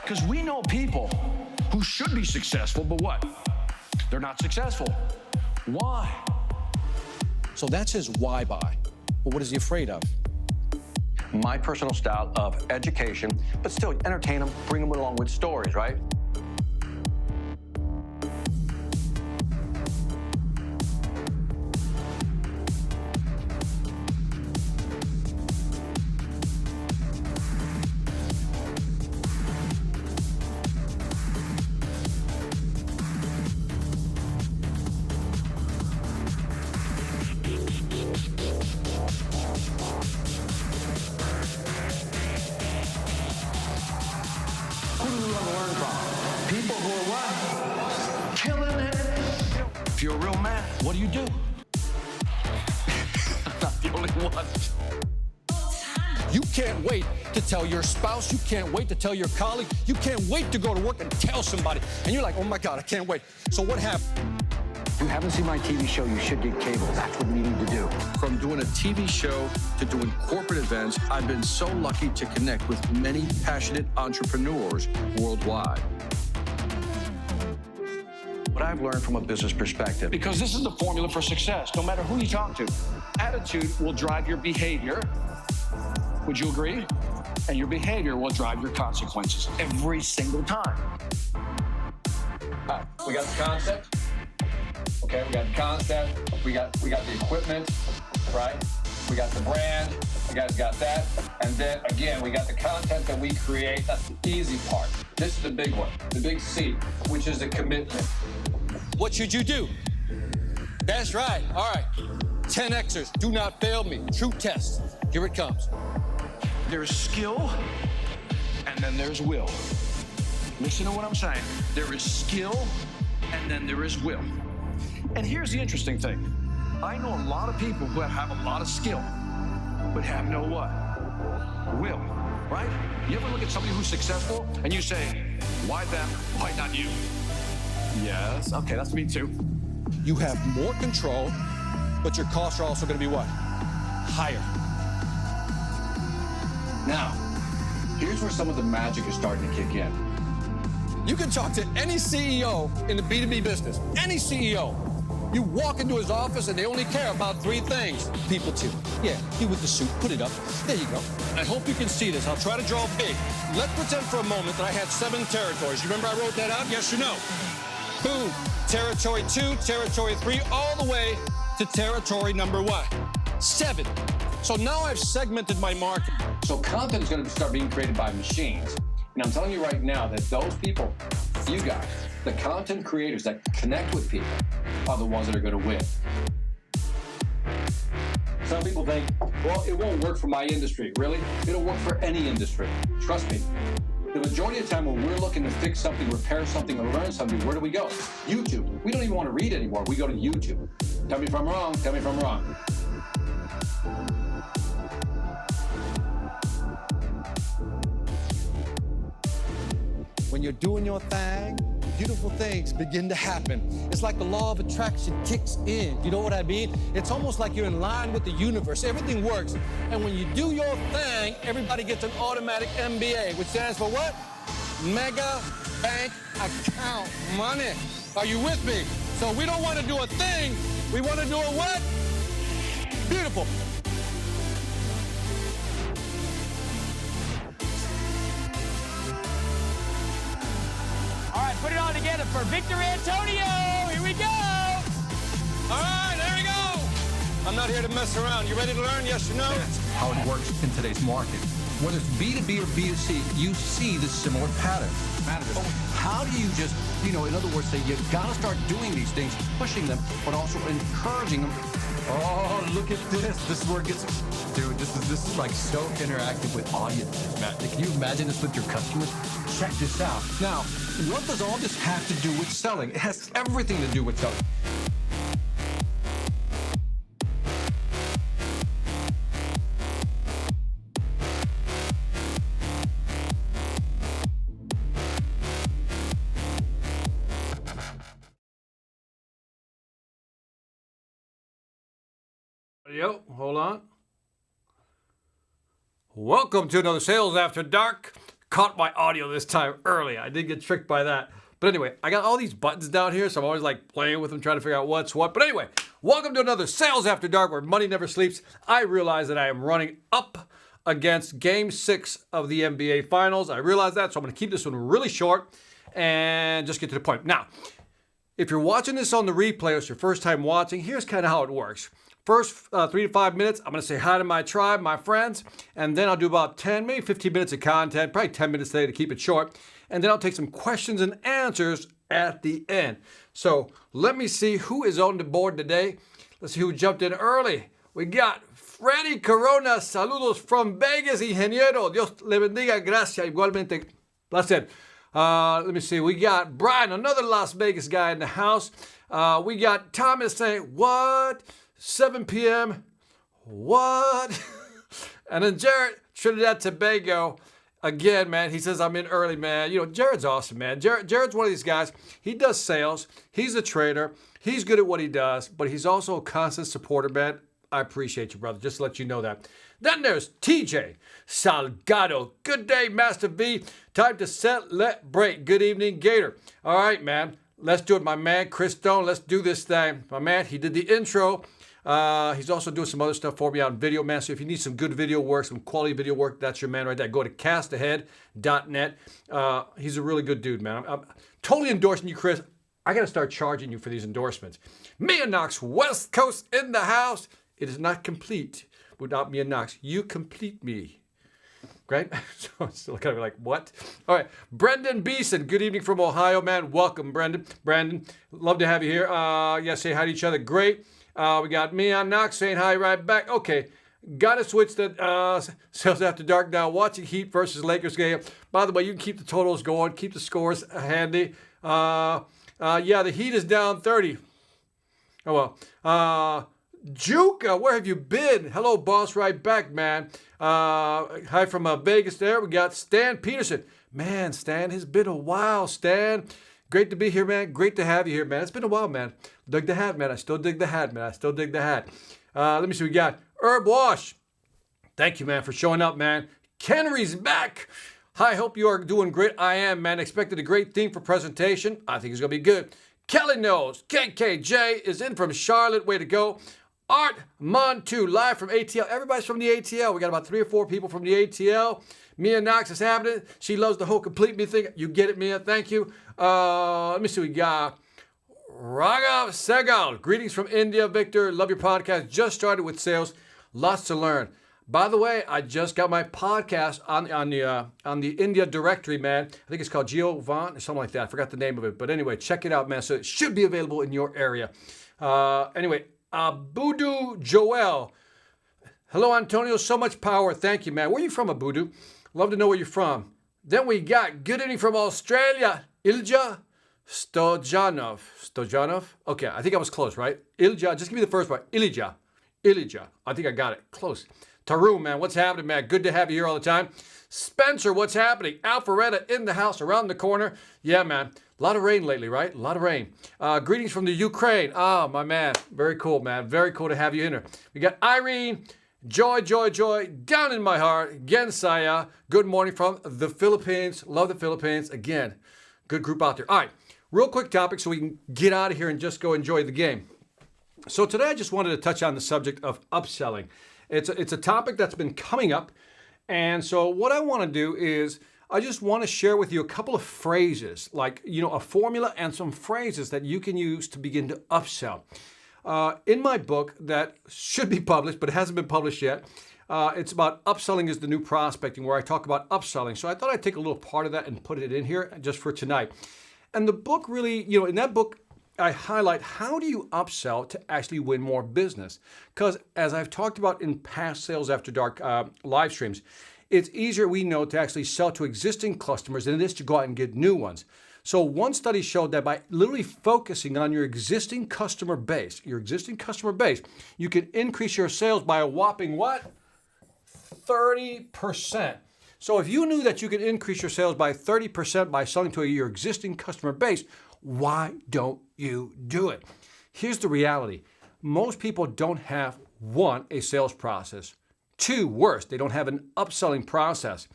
Because we know people who should be successful, but what? They're not successful. Why? So that's his why buy. But what is he afraid of? My personal style of education, but still entertain them, bring them along with stories, right? Who do we want to learn from? People who are what? Killing it. If you're a real man, what do? I'm not the only one. You can't wait to tell your spouse. You can't wait to tell your colleague. You can't wait to go to work and tell somebody. And you're like, oh my God, I can't wait. So what happened? If you haven't seen my TV show, you should get cable. That's what you need to do. From doing a TV show to doing corporate events, I've been so lucky to connect with many passionate entrepreneurs worldwide. What I've learned from a business perspective. Because this is the formula for success, no matter who you talk to. Attitude will drive your behavior. Would you agree? And your behavior will drive your consequences every single time. We got the concept. Okay, we got the concept. We got the equipment, right? We got the brand. You guys got that. And then again, we got the content that we create. That's the easy part. This is the big one, the big C, which is the commitment. What should you do? That's right. All right. 10Xers. Do not fail me. True test. Here it comes. There's skill, and then there's will. Listen to what I'm saying. There is skill, and then there is will. And here's the interesting thing. I know a lot of people who have a lot of skill, but have no what? Will, right? You ever look at somebody who's successful, and you say, why them, why not you? Yes, okay, that's me too. You have more control, but your costs are also going to be what? Higher. Now, here's where some of the magic is starting to kick in. You can talk to any CEO in the B2B business, any CEO. You walk into his office and they only care about three things. People too. Yeah, he with the suit, put it up. There you go. I hope you can see this. I'll try to draw big. Let's pretend for a moment that I had 7 territories. You remember I wrote that out? Yes or no? Boom. Territory 2, territory 3, all the way to territory number what? 7. So now I've segmented my market. So content is going to start being created by machines. And I'm telling you right now that those people, you guys, the content creators that connect with people are the ones that are going to win. Some people think, well, it won't work for my industry. Really? It'll work for any industry. Trust me. The majority of the time when we're looking to fix something, repair something, or learn something, where do we go? YouTube. We don't even want to read anymore. We go to YouTube. Tell me if I'm wrong. Tell me if I'm wrong. When you're doing your thing, beautiful things begin to happen. It's like the law of attraction kicks in. You know what I mean? It's almost like you're in line with the universe. Everything works. And when you do your thing, everybody gets an automatic MBA, which stands for what? Mega Bank Account Money. Are you with me? So we don't want to do a thing. We want to do a what? Beautiful. All right, put it all together for Victor Antonio. Here we go. All right, there we go. I'm not here to mess around. You ready to learn? Yes or no? That's how it works in today's market. Whether it's B2B or B2C, you see the similar patterns. How do you just, in other words, say you gotta start doing these things, pushing them, but also encouraging them. Oh, look at this. This is where it gets, dude, this is like so interactive with audiences, man. Can you imagine this with your customers? Check this out. Now, what does all this have to do with selling? It has everything to do with selling. Yo, hold on. Welcome to another Sales After Dark caught my audio this time early. I did get tricked by that. But anyway, I got all these buttons down here, so I'm always like playing with them, trying to figure out what's what. But anyway, welcome to another Sales After Dark where money never sleeps. I realize that I am running up against Game 6 of the NBA Finals. I realize that, so I'm going to keep this one really short and just get to the point. Now, if you're watching this on the replay or it's your first time watching, here's kind of how it works. First 3 to 5 minutes, I'm going to say hi to my tribe, my friends, and then I'll do about 10, maybe 15 minutes of content, probably 10 minutes today to keep it short, and then I'll take some questions and answers at the end. So let me see who is on the board today. Let's see who jumped in early. We got Freddy Corona, saludos from Vegas, ingeniero. Dios le bendiga, gracias, igualmente. Placer. Let me see. We got Brian, another Las Vegas guy in the house. We got Thomas saying, what? 7 p.m. What? And then Jared, Trinidad Tobago. Again, man, he says, I'm in early, man. You know, Jared's awesome, man. Jared's one of these guys. He does sales. He's a trader. He's good at what he does, but he's also a constant supporter, man. I appreciate you, brother. Just to let you know that. Then there's TJ Salgado. Good day, Master V. Time to set, let, break. Good evening, Gator. All right, man. Let's do it, my man. Chris Stone, let's do this thing. My man, he did the intro. He's also doing some other stuff for me on video, man. So if you need some good video work, some quality video work, that's your man right there. Go to castahead.net. He's a really good dude, man. I'm totally endorsing you, Chris. I got to start charging you for these endorsements. Mia Knox, West Coast in the house. It is not complete without Mia Knox. You complete me. Right? So I'm still kind of like, what? All right. Brendan Beeson, good evening from Ohio, man. Welcome, Brendan. Brandon, love to have you here. Yeah, say hi to each other. Great. We got Mia Knox saying hi right back. Okay. Got to switch the Sales After Dark now. Watching Heat versus Lakers game. By the way, you can keep the totals going. Keep the scores handy. Yeah, the Heat is down 30. Oh, well. Juka, where have you been? Hello, boss, right back, man. Hi from Vegas there. We got Stan Peterson. Man, Stan, it's been a while, Stan. Great to be here, man. Great to have you here, man. It's been a while, man. Dig the hat, man. I still dig the hat, man. I still dig the hat. Let me see. We got Herb Wash. Thank you, man, for showing up, man. Kennery's back. Hi, hope you are doing great. I am, man. Expected a great theme for presentation. I think it's going to be good. Kelly knows. KKJ is in from Charlotte. Way to go. Art Montu, live from ATL. Everybody's from the ATL. We got about 3 or 4 people from the ATL. Mia Knox is happening. She loves the whole complete me thing. You get it, Mia. Thank you. Let me see. We got Raghav Segal. Greetings from India, Victor. Love your podcast. Just started with sales. Lots to learn. By the way, I just got my podcast on the India directory, man. I think it's called Giovanni or something like that. I forgot the name of it. But anyway, check it out, man. So it should be available in your area. Anyway, Abudu Joel. Hello, Antonio. So much power. Thank you, man. Where are you from, Abudu? Love to know where you're from. Then we got good evening from Australia. Ilja Stojanov. Stojanov? Okay, I think I was close, right? Ilja. Just give me the first part. Ilja. I think I got it. Close. Taru, man. What's happening, man? Good to have you here all the time. Spencer, what's happening? Alpharetta in the house, around the corner. Yeah, man. A lot of rain lately, right? A lot of rain. Greetings from the Ukraine. Oh, my man. Very cool, man. Very cool to have you in here. We got Irene. Joy, down in my heart. Gensaya. Good morning from the Philippines. Love the Philippines. Again, good group out there. All right. Real quick topic so we can get out of here and just go enjoy the game. So today I just wanted to touch on the subject of upselling. It's a topic that's been coming up. And so what I want to do is I just want to share with you a couple of phrases, like, a formula and some phrases that you can use to begin to upsell. In my book that should be published, but it hasn't been published yet, it's about upselling is the new prospecting, where I talk about upselling. So I thought I'd take a little part of that and put it in here just for tonight. And the book really, in that book, I highlight how do you upsell to actually win more business? Because as I've talked about in past Sales After Dark live streams, it's easier, we know, to actually sell to existing customers than it is to go out and get new ones. So one study showed that by literally focusing on your existing customer base, you can increase your sales by a whopping what? 30%. So if you knew that you could increase your sales by 30% by selling to your existing customer base, why don't you do it? Here's the reality. Most people don't have, 1, a sales process. 2, worse, they don't have an upselling process.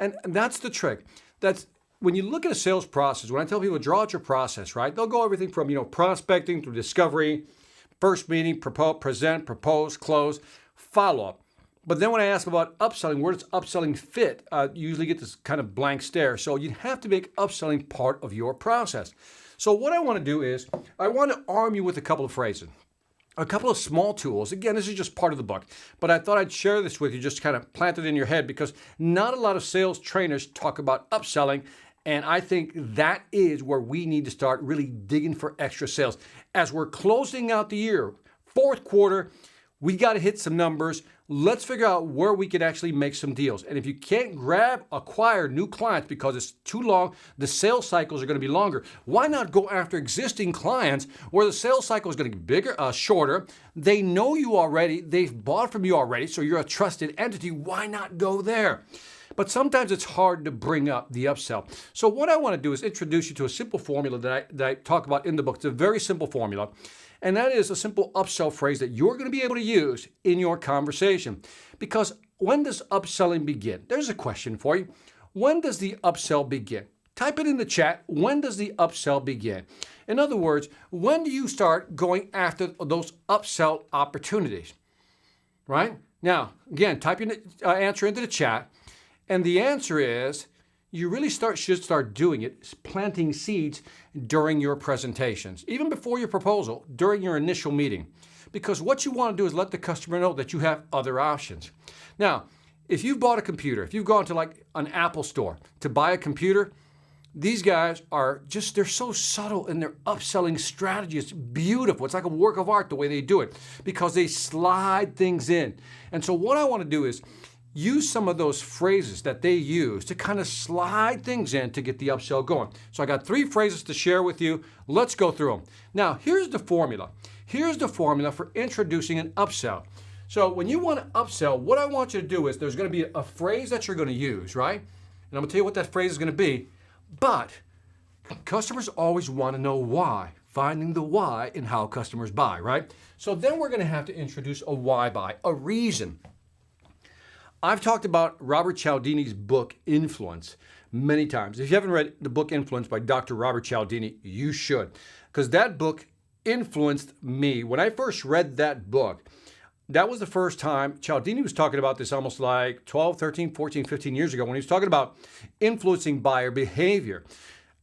And that's the trick. That's when you look at a sales process, when I tell people draw out your process, right? They'll go everything from, prospecting through discovery, first meeting, present, propose, close, follow-up. But then when I ask about upselling, where does upselling fit? You usually get this kind of blank stare. So you have to make upselling part of your process. So what I want to do is I want to arm you with a couple of phrases, a couple of small tools. Again, this is just part of the book, but I thought I'd share this with you, just kind of plant it in your head, because not a lot of sales trainers talk about upselling. And I think that is where we need to start really digging for extra sales. As we're closing out the year, fourth quarter, we got to hit some numbers. Let's figure out where we can actually make some deals. And if you can't acquire new clients because it's too long, the sales cycles are going to be longer. Why not go after existing clients where the sales cycle is going to be bigger, shorter? They know you already. They've bought from you already, so you're a trusted entity. Why not go there? But sometimes it's hard to bring up the upsell. So what I want to do is introduce you to a simple formula that I talk about in the book. It's a very simple formula. And that is a simple upsell phrase that you're going to be able to use in your conversation. Because when does upselling begin? There's a question for you. When does the upsell begin? Type it in the chat. When does the upsell begin? In other words, when do you start going after those upsell opportunities? Right? Now, again, type your answer into the chat. And the answer is, you really should start doing it, planting seeds during your presentations, even before your proposal, during your initial meeting. Because what you want to do is let the customer know that you have other options. Now, if you've bought a computer, if you've gone to like an Apple store to buy a computer, these guys are just, they're so subtle in their upselling strategy. It's beautiful. It's like a work of art the way they do it, because they slide things in. And so what I want to do is use some of those phrases that they use to kind of slide things in to get the upsell going. So I got 3 phrases to share with you. Let's go through them. Now, here's the formula. Here's the formula for introducing an upsell. So when you want to upsell, what I want you to do is there's going to be a phrase that you're going to use, right? And I'm going to tell you what that phrase is going to be. But customers always want to know why. Finding the why in how customers buy, right? So then we're going to have to introduce a why buy, a reason. I've talked about Robert Cialdini's book, Influence, many times. If you haven't read the book Influence by Dr. Robert Cialdini, you should, because that book influenced me. When I first read that book, that was the first time Cialdini was talking about this almost like 12, 13, 14, 15 years ago when he was talking about influencing buyer behavior.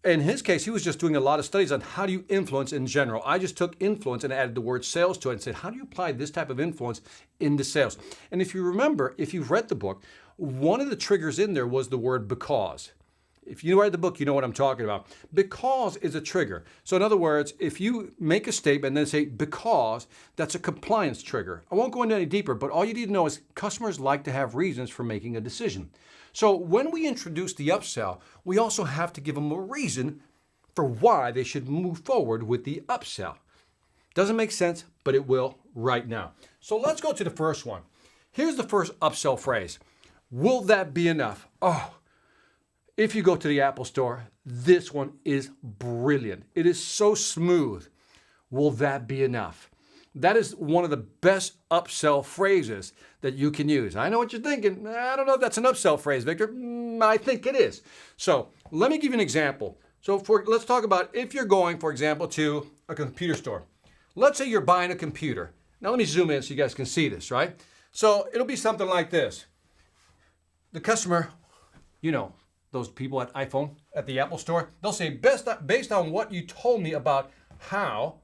In his case, he was just doing a lot of studies on how do you influence in general. I just took influence and added the word sales to it and said, how do you apply this type of influence into sales? And if you remember, if you've read the book, one of the triggers in there was the word because. If you read the book, you know what I'm talking about. Because is a trigger. So in other words, if you make a statement and then say because, that's a compliance trigger. I won't go into any deeper, but all you need to know is customers like to have reasons for making a decision. So when we introduce the upsell, we also have to give them a reason for why they should move forward with the upsell. Doesn't make sense, but it will right now. So let's go to the first one. Here's the first upsell phrase. Will that be enough? Oh, if you go to the Apple store, this one is brilliant. It is so smooth. Will that be enough? That is one of the best upsell phrases that you can use. I know what you're thinking. I don't know if that's an upsell phrase, Victor. I think it is. So let me give you an example. So let's talk about if you're going, for example, to a computer store. Let's say you're buying a computer. Now let me zoom in so you guys can see this, right? So it'll be something like this. The customer, you know, those people at iPhone, at the Apple store, they'll say, based on what you told me about how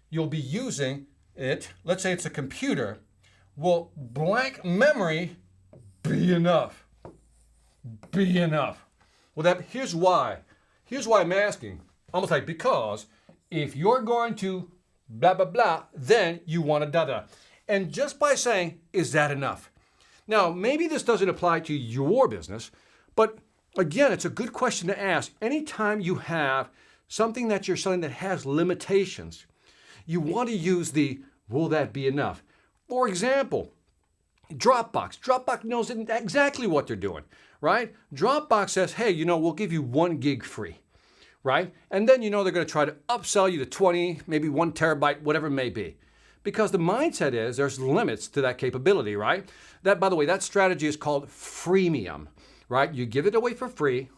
you'll be using it, let's say it's a computer, will blank memory be enough? Be enough. Well, here's why. Here's why I'm asking. Almost like, because if you're going to blah, blah, blah, then you want a da-da. And just by saying, is that enough? Now, maybe this doesn't apply to your business, but again, it's a good question to ask. Anytime you have something that you're selling that has limitations, you want to use the, will that be enough? For example, Dropbox. Dropbox knows exactly what they're doing, right? Dropbox says, hey, you know, we'll give you 1 gig free, right? And then you know they're going to try to upsell you to 20, maybe 1 terabyte, whatever it may be. Because the mindset is there's limits to that capability, right? That, by the way, that strategy is called freemium. right? You give it away for free,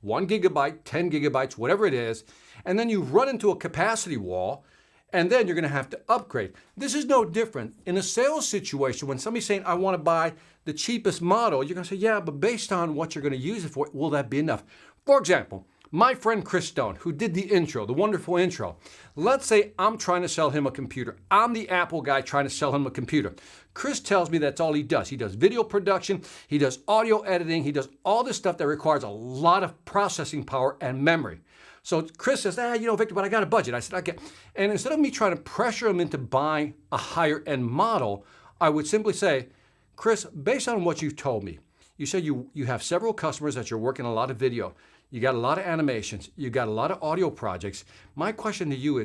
1 gigabyte, 10 gigabytes, whatever it is, and then you run into a capacity wall, and then you're going to have to upgrade. This is no different. In a sales situation, when somebody's saying, I want to buy the cheapest model, you're going to say, yeah, but based on what you're going to use it for, will that be enough? For example, my friend Chris Stone, who did the intro, the wonderful intro, let's say I'm trying to sell him a computer. I'm the Apple guy trying to sell him a computer. Chris tells me that's all he does. He does video production, he does audio editing, he does all this stuff that requires a lot of processing power and memory. So Chris says, Victor, but I got a budget. I said, okay. And instead of me trying to pressure him into buying a higher end model, I would simply say, Chris, based on what you've told me, you said you have several customers that you're working a lot of video. You got a lot of animations. You got a lot of audio projects. My question to you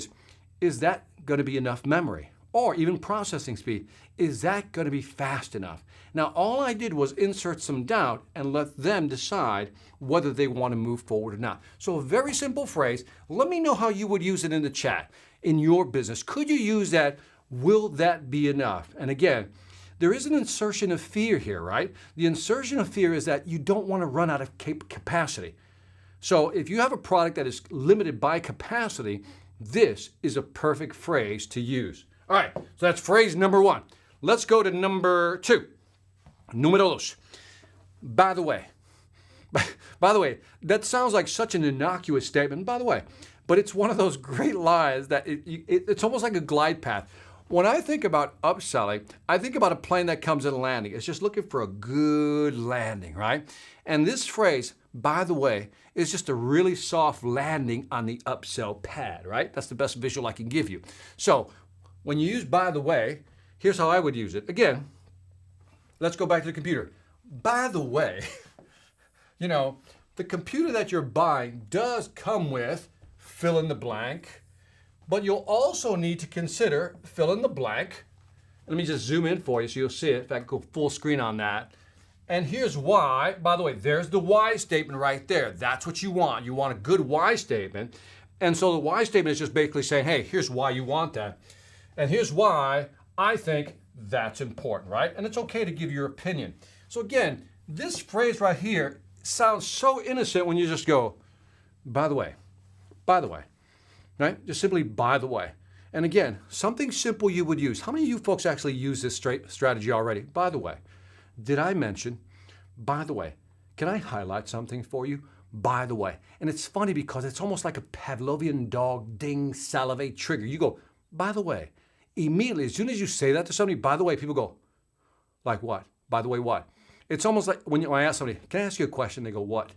is that going to be enough memory or even processing speed? Is that going to be fast enough? Now, all I did was insert some doubt and let them decide whether they want to move forward or not. So a very simple phrase. Let me know how you would use it in the chat in your business. Could you use that? Will that be enough? And again, there is an insertion of fear here, right? The insertion of fear is that you don't want to run out of capacity. So if you have a product that is limited by capacity, this is a perfect phrase to use. All right, so that's phrase number 1. Let's go to number 2. Número 2. By the way, that sounds like such an innocuous statement, by the way, but it's one of those great lies that it's almost like a glide path. When I think about upselling, I think about a plane that comes in landing. It's just looking for a good landing, right? And this phrase, by the way, is just a really soft landing on the upsell pad, right? That's the best visual I can give you. So when you use by the way, here's how I would use it. Again, let's go back to the computer. By the way, the computer that you're buying does come with fill in the blank, but you'll also need to consider fill in the blank. Let me just zoom in for you so you'll see it. In fact, go full screen on that. And here's why. By the way, there's the why statement right there. That's what you want. You want a good why statement. And so the why statement is just basically saying, hey, here's why you want that. And here's why I think that's important, right? And it's okay to give your opinion. So again, this phrase right here sounds so innocent when you just go, by the way, right? Just simply by the way. And again, something simple you would use. How many of you folks actually use this strategy already? By the way, did I mention, by the way, can I highlight something for you? By the way. And it's funny because it's almost like a Pavlovian dog ding salivate trigger. You go, by the way. Immediately, as soon as you say that to somebody, by the way, people go, like what? By the way, what? It's almost like when I ask somebody, can I ask you a question? They go, what?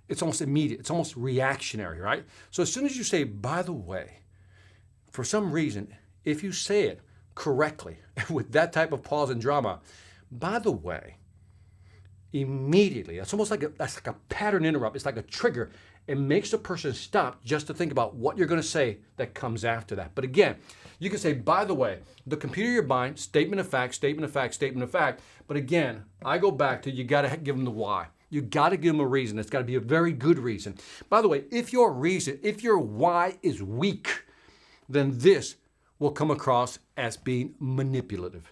It's almost immediate. It's almost reactionary, right? So as soon as you say, by the way, for some reason, if you say it correctly with that type of pause and drama, by the way, immediately, that's almost like that's like a pattern interrupt. It's like a trigger. It makes the person stop just to think about what you're going to say that comes after that. But again, you can say, by the way, the computer you're buying, statement of fact, statement of fact, statement of fact. But again, I go back to you got to give them the why. You got to give them a reason. It's got to be a very good reason. By the way, if your why is weak, then this will come across as being manipulative.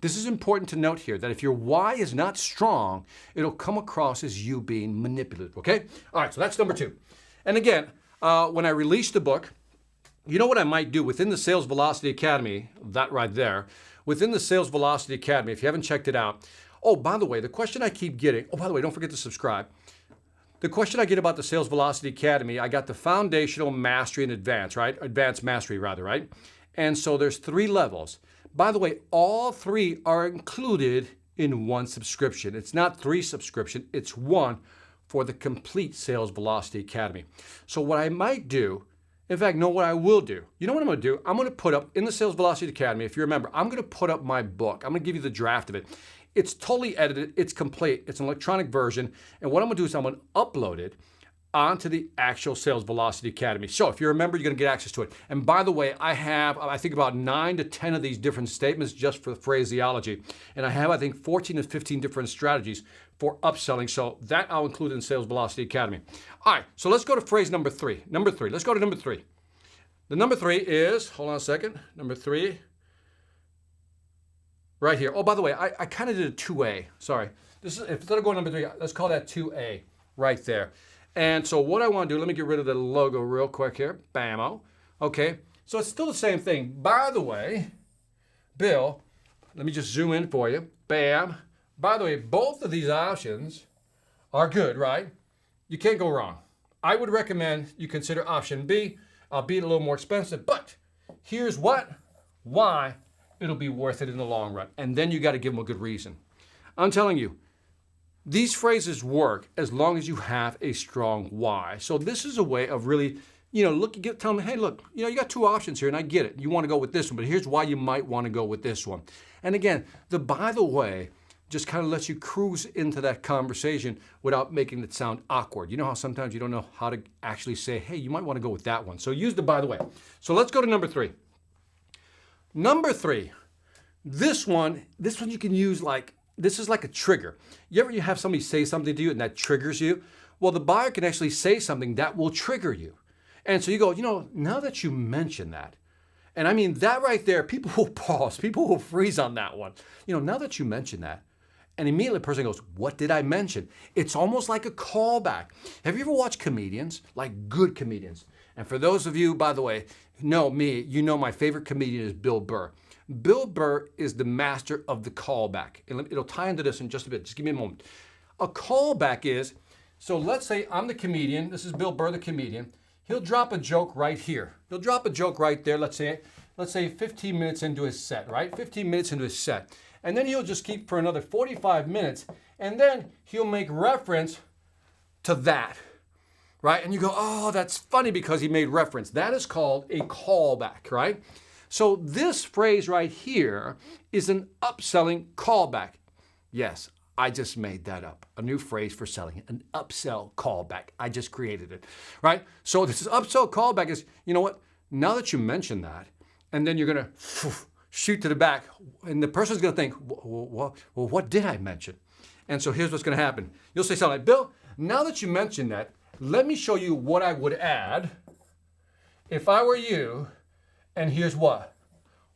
This is important to note here, that if your why is not strong, it'll come across as you being manipulative, okay? All right, so that's number 2. And again, when I release the book, you know what I might do within the Sales Velocity Academy, that right there, within the Sales Velocity Academy, if you haven't checked it out, oh, by the way, the question I keep getting, oh, by the way, don't forget to subscribe. The question I get about the Sales Velocity Academy, I got the foundational, mastery, and advanced, right? Advanced mastery, rather, right? And so there's 3 levels. By the way, all 3 are included in one subscription. It's not 3 subscription, it's 1 for the complete Sales Velocity Academy. So what I might do, in fact, know what I will do. You know what I'm going to do? I'm going to put up in the Sales Velocity Academy, if you remember, I'm going to put up my book. I'm going to give you the draft of it. It's totally edited. It's complete. It's an electronic version. And what I'm going to do is I'm going to upload it onto the actual Sales Velocity Academy. So if you remember, you're going to get access to it. And by the way, I have, I think, about 9 to 10 of these different statements just for phraseology. And I have, I think, 14 to 15 different strategies for upselling. So that I'll include in Sales Velocity Academy. All right, so let's go to phrase number 3. Number 3. Let's go to number 3. The number 3 is, hold on a second, number 3. right here. Oh, by the way, I kind of did a 2A. Sorry. This is, instead of going number 3, let's call that 2A right there. And so what I want to do, let me get rid of the logo real quick here. Bammo. Okay. So it's still the same thing. By the way, Bill, let me just zoom in for you. Bam. By the way, both of these options are good, right? You can't go wrong. I would recommend you consider option B, albeit a little more expensive, but here's why it'll be worth it in the long run. And then you got to give them a good reason. I'm telling you, these phrases work as long as you have a strong why. So this is a way of really, tell them, hey, look, you got 2 options here, and I get it. You want to go with this one, but here's why you might want to go with this one. And again, the by the way just kind of lets you cruise into that conversation without making it sound awkward. You know how sometimes you don't know how to actually say, hey, you might want to go with that one. So use the by the way. So let's go to number 3. Number 3, this one you can use this is like a trigger. You have somebody say something to you and that triggers you? Well, the buyer can actually say something that will trigger you. And so you go, now that you mention that, and I mean that right there, people will pause, people will freeze on that one. Now that you mention that, and immediately the person goes, what did I mention? It's almost like a callback. Have you ever watched comedians, like good comedians? And for those of you, by the way, know me, my favorite comedian is Bill Burr. Bill Burr is the master of the callback. And it'll tie into this in just a bit. Just give me a moment. A callback is, so let's say I'm the comedian. This is Bill Burr, the comedian. He'll drop a joke right here. He'll drop a joke right there. Let's say 15 minutes into his set, right? 15 minutes into his set. And then he'll just keep for another 45 minutes. And then he'll make reference to that, right? And you go, oh, that's funny because he made reference. That is called a callback, right? So this phrase right here is an upselling callback. Yes, I just made that up. A new phrase for selling, an upsell callback. I just created it, right? So this upsell callback is, you know what? Now that you mention that, and then you're going to shoot to the back, and the person's going to think, well, what did I mention? And so here's what's going to happen. You'll say something like, Bill, now that you mentioned that, let me show you what I would add if I were you, and here's what.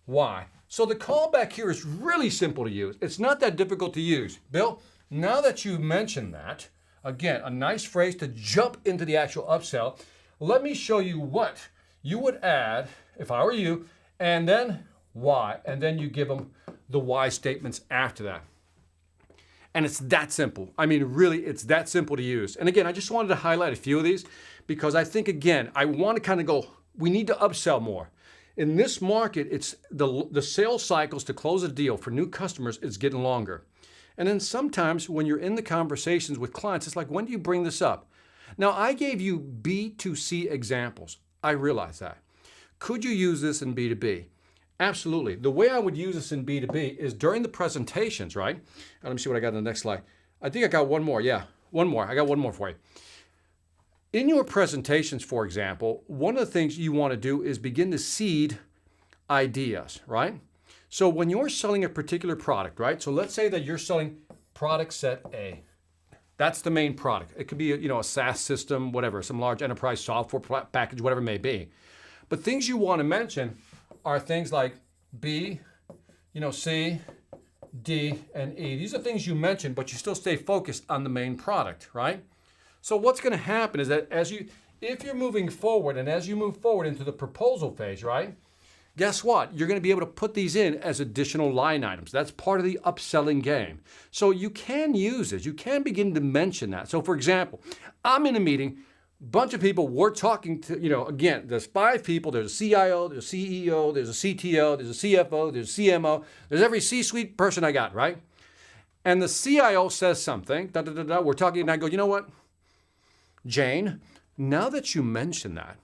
Why? So the callback here is really simple to use. It's not that difficult to use. Bill, now that you mentioned that, again, a nice phrase to jump into the actual upsell, let me show you what you would add if I were you, and then why. And then you give them the why statements after that. And it's that simple. I mean, really, it's that simple to use. And again, I just wanted to highlight a few of these because I think, again, I want to kind of go, we need to upsell more. In this market, it's the sales cycles to close a deal for new customers is getting longer. And then sometimes when you're in the conversations with clients, it's like, when do you bring this up? Now, I gave you B2C examples. I realize that. Could you use this in B2B? Absolutely. The way I would use this in B2B is during the presentations, right? Let me see what I got on the next slide. I think I got one more. Yeah, one more. I got one more for you. In your presentations, for example, one of the things you want to do is begin to seed ideas, right? So when you're selling a particular product, right? So let's say that you're selling product set A. That's the main product. It could be, a SaaS system, whatever, some large enterprise software package, whatever it may be. But things you want to mention are things like B, C, D, and E. These are things you mention, but you still stay focused on the main product, right? So what's going to happen is that if you're moving forward and as you move forward into the proposal phase, right? Guess what? You're going to be able to put these in as additional line items. That's part of the upselling game. So you can use this. You can begin to mention that. So for example, I'm in a meeting, bunch of people, we're talking to, again, there's 5 people, there's a CIO, there's a CEO, there's a CTO, there's a CFO, there's a CMO, there's every C-suite person I got, right? And the CIO says something, we're talking, and I go, you know what? Jane, now that you mention that,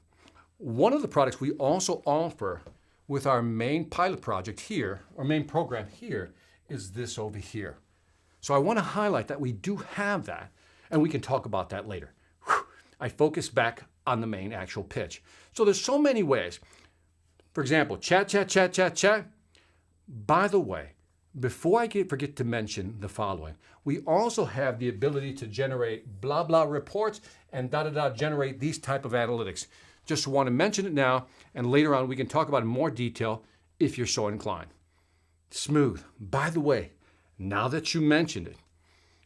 one of the products we also offer with our main pilot project here, our main program here, is this over here. So I want to highlight that we do have that, and we can talk about that later. I focus back on the main actual pitch. So there's so many ways. For example, chat. By the way, before I forget to mention the following, we also have the ability to generate blah, blah reports and generate these type of analytics. Just want to mention it now, and later on we can talk about it in more detail if you're so inclined. Smooth. By the way, now that you mentioned it,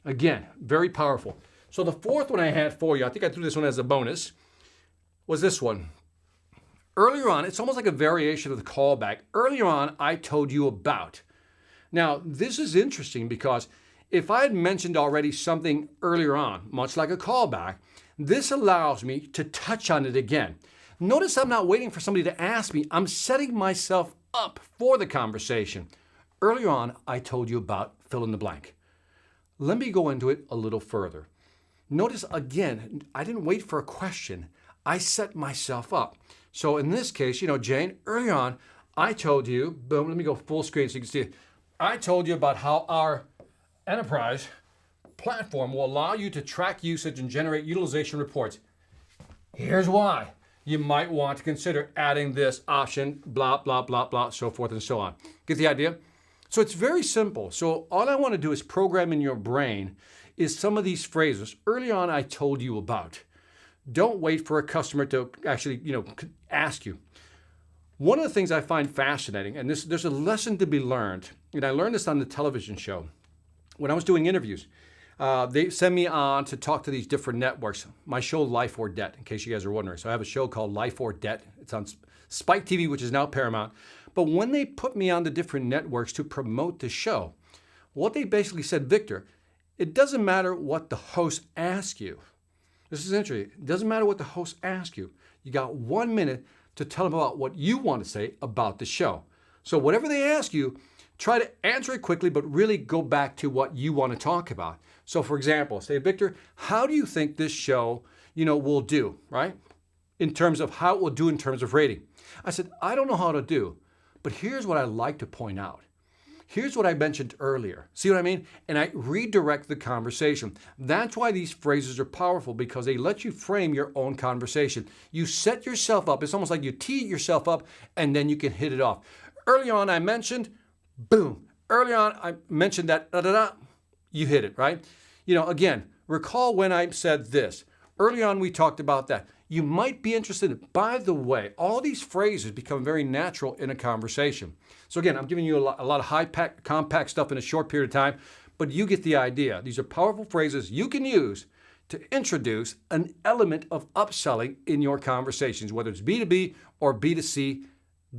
again, very powerful. So the fourth one I had for you, I think I threw this one as a bonus, was this one. Earlier on, it's almost like a variation of the callback. Earlier on, I told you about. Now, this is interesting because if I had mentioned already something earlier on, much like a callback, this allows me to touch on it again. Notice I'm not waiting for somebody to ask me. I'm setting myself up for the conversation. Earlier on, I told you about fill in the blank. Let me go into it a little further. Notice again, I didn't wait for a question. I set myself up. So in this case, Jane, earlier on, I told you, boom, let me go full screen so you can see it. I told you about how our enterprise platform will allow you to track usage and generate utilization reports. Here's why. You might want to consider adding this option, blah, blah, blah, blah, so forth and so on. Get the idea? So it's very simple. So all I want to do is program in your brain is some of these phrases. Early on, I told you about. Don't wait for a customer to actually, ask you. One of the things I find fascinating, and there's a lesson to be learned, and I learned this on the television show. When I was doing interviews, they send me on to talk to these different networks. My show, Life or Debt, in case you guys are wondering. So I have a show called Life or Debt. It's on Spike TV, which is now Paramount. But when they put me on the different networks to promote the show, what they basically said, Victor, it doesn't matter what the host asks you. This is interesting. It doesn't matter what the host asks you. You got 1 minute to tell them about what you want to say about the show. So whatever they ask you, try to answer it quickly, but really go back to what you want to talk about. So for example, say, Victor, how do you think this show, will do, right? In terms of how it will do in terms of rating. I said, I don't know how to do, but here's what I like to point out. Here's what I mentioned earlier. See what I mean? And I redirect the conversation. That's why these phrases are powerful, because they let you frame your own conversation. You set yourself up. It's almost like you tee yourself up and then you can hit it off. Early on, I mentioned, boom. Early on, I mentioned that, da-da-da. You hit it, right? Again, recall when I said this. Early on, we talked about that. You might be interested in, by the way, all these phrases become very natural in a conversation. So again, I'm giving you a lot of compact stuff in a short period of time, but you get the idea. These are powerful phrases you can use to introduce an element of upselling in your conversations, whether it's B2B or B2C,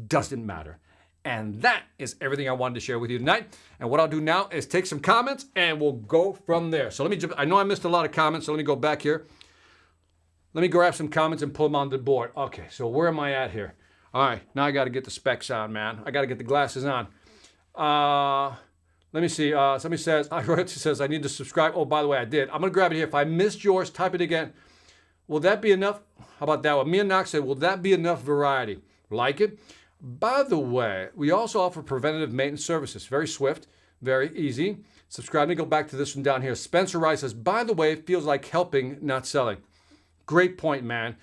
doesn't matter. And that is everything I wanted to share with you tonight. And what I'll do now is take some comments and we'll go from there. So I know I missed a lot of comments, so let me go back here. Let me grab some comments and pull them onto the board. Okay, so where am I at here? All right, now I got to get the specs on, man. I got to get the glasses on. Let me see. Somebody says, I need to subscribe. Oh, by the way, I did. I'm going to grab it here. If I missed yours, type it again. Will that be enough? How about that one? Mia Knox said, will that be enough variety? Like it? By the way, we also offer preventative maintenance services. Very swift, very easy. Subscribe. Let me go back to this one down here. Spencer Rice says, by the way, it feels like helping, not selling. Great point, man.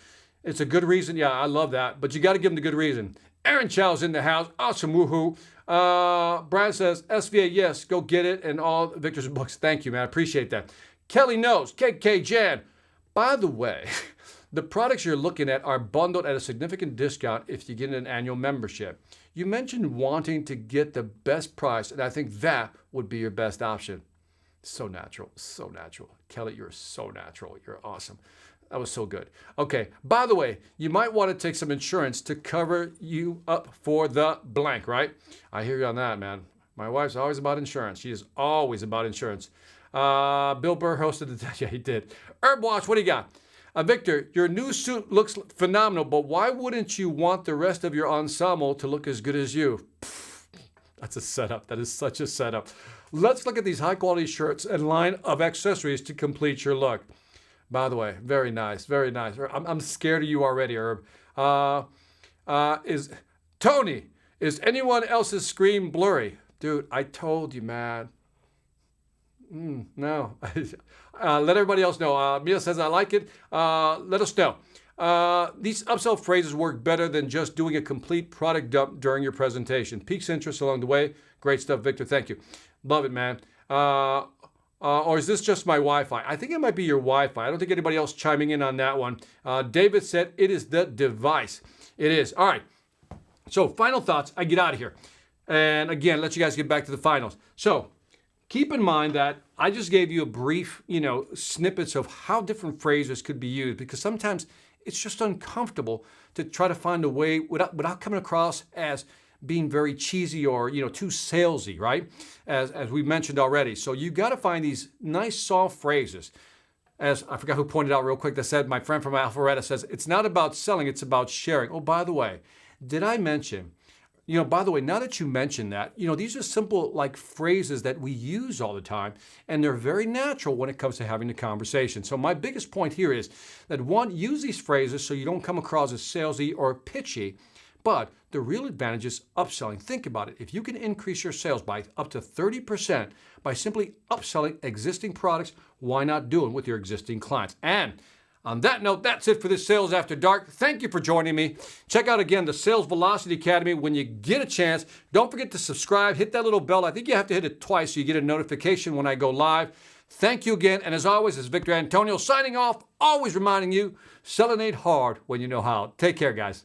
It's a good reason. Yeah, I love that. But you got to give them the good reason. Aaron Chow's in the house. Awesome. Woohoo. Brian says, SVA, yes, go get it. And all Victor's books. Thank you, man. I appreciate that. Kelly knows. KK Jan. By the way, the products you're looking at are bundled at a significant discount if you get an annual membership. You mentioned wanting to get the best price, and I think that would be your best option. So natural. So natural. Kelly, you're so natural. You're awesome. That was so good. Okay, by the way, you might want to take some insurance to cover you up for the blank, right? I hear you on that, man. My wife's always about insurance. She is always about insurance. Bill Burr hosted the... Yeah, he did. Herb Watch, what do you got? Victor, your new suit looks phenomenal, but why wouldn't you want the rest of your ensemble to look as good as you? That's a setup. That is such a setup. Let's look at these high-quality shirts and line of accessories to complete your look. By the way, very nice, very nice. I'm scared of you already, Herb. Is Tony, is anyone else's screen blurry? Dude, I told you, man. No. Let everybody else know. Mia says, I like it. Let us know. These upsell phrases work better than just doing a complete product dump during your presentation. Piques interest along the way. Great stuff, Victor. Thank you. Love it, man. Or is this just my Wi-Fi? I think it might be your Wi-Fi. I don't think anybody else chiming in on that one. David said it is the device. It is. All right. So final thoughts. I get out of here. And again, let you guys get back to the finals. So keep in mind that I just gave you a brief, snippets of how different phrases could be used, because sometimes it's just uncomfortable to try to find a way without coming across as being very cheesy or too salesy, right? As we mentioned already. So you got to find these nice soft phrases. As I forgot who pointed out real quick, that said, my friend from Alpharetta says, it's not about selling, it's about sharing. Oh, by the way, did I mention, by the way, now that you mentioned that, these are simple like phrases that we use all the time, and they're very natural when it comes to having a conversation. So my biggest point here is that, one, use these phrases so you don't come across as salesy or pitchy, but the real advantage is upselling. Think about it. If you can increase your sales by up to 30% by simply upselling existing products, why not do it with your existing clients? And on that note, that's it for this Sales After Dark. Thank you for joining me. Check out again the Sales Velocity Academy when you get a chance. Don't forget to subscribe, hit that little bell. I think you have to hit it twice so you get a notification when I go live. Thank you again. And as always, this is Victor Antonio signing off, always reminding you, selling ain't hard when you know how. Take care, guys.